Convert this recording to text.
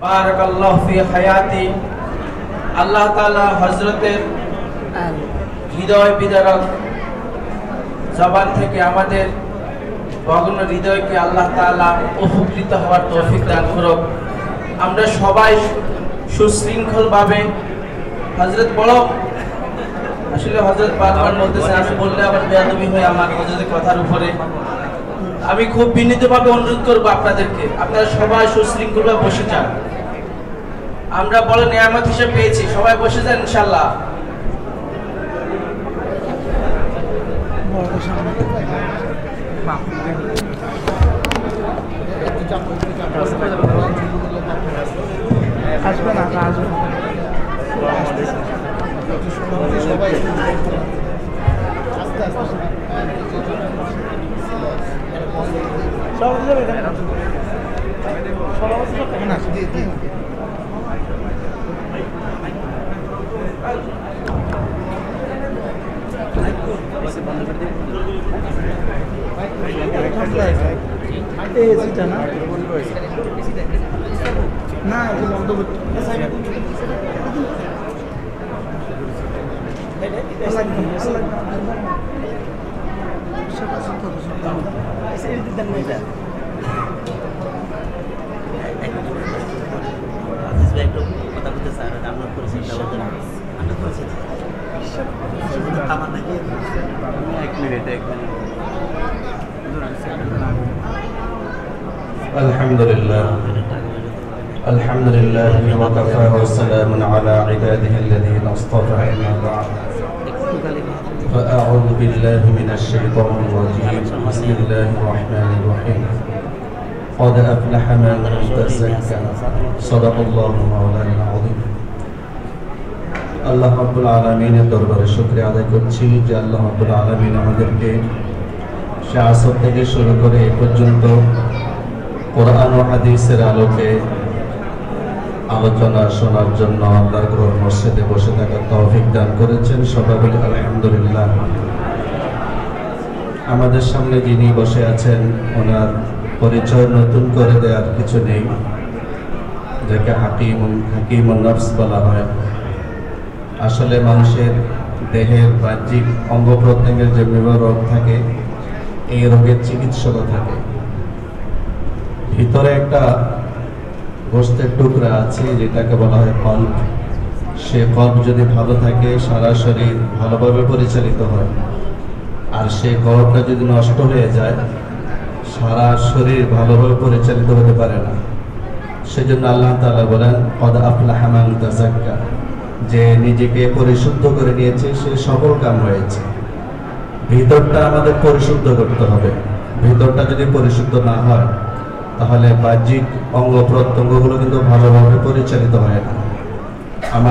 বারাকাল্লাহু ফি হায়াতি। আল্লাহ তাআলা হযরতের হৃদয় বিদারক জবান থেকে আমাদের ভগ্ন হৃদয়কে আল্লাহ তাআলা উপকৃত হওয়ার তৌফিক দান করুক। আমরা সবাই সুশৃঙ্খলভাবে হযরত বড় আসলে হযরত বারবার বলতেছেন, আমি বললে আবার বেয়াদবি হয় আমার হযরতের কথার উপরে। আমি খুব বিনীতভাবে অনুরোধ করব আপনাদেরকে, আপনারা সবাই সুশৃঙ্খলভাবে বসে যান। আমরা বড় নিয়ামত হিসেবে পেয়েছি, সবাই বসে যান ইনশাআল্লাহ। আসবে না আসবে সবাই আস্তে আস্তে না বন্ধ আলহামদুলিল্লাহ আলহামদুলিল্লাহ ওয়া কাফা ওয়া সালামুন আলা ইবাদিহি আল্লাযীনা ইসতাফা আম্মা বা'দ فأعوذ بالله من الشيطان الرجيم بسم الله الرحمن الرحيم قد أفلح من تزكى صدق الله مولانا العظيم আল্লাহ রাব্বুল আলামিনের দরবারে শুকরিয়া আদায় করছি যে আল্লাহ রাব্বুল আলামিন আমাদেরকে সে আসর থেকে শুরু করে এ পর্যন্ত কোরআন ও হাদিসের আলোকে আলোচনা শোনার জন্য আল্লাহর ঘর মসজিদে বসে থাকার তৌফিক দান করেছেন। সবাই বলি আলহামদুলিল্লাহ। আমাদের সামনে যিনি বসে আছেন ওনার পরিচয় নতুন করে দেওয়ার কিছু নেই, যাকে হাকিমুন নফস বলা হয়। আসলে মানুষের দেহের বাহ্যিক অঙ্গ প্রত্যঙ্গের যে বিভিন্ন রোগ থাকে, এই রোগের চিকিৎসকও থাকে। ভিতরে একটা গোশতের টুকরা আছে যেটাকে বলা হয় কল্প। সে কল্প যদি ভালো থাকে সারা শরীর ভালোভাবে পরিচালিত হয়, আর সেই কল্পটা যদি নষ্ট হয়ে যায় সারা শরীর ভালোভাবে পরিচালিত হতে পারে না। সেজন্য আল্লাহ তাআলা বলেন কদ আফলাহা মান তাযাক্কা, যে নিজেকে পরিশুদ্ধ করে নিয়েছে সে সফল কাম হয়েছে। ভিতরটা আমাদের পরিশুদ্ধ করতে হবে। ভিতরটা যদি পরিশুদ্ধ না হয় তাহলে বাহ্যিক অঙ্গ প্রত্যঙ্গগুলো কিন্তু ভালোভাবে পরিচালিত হয় না।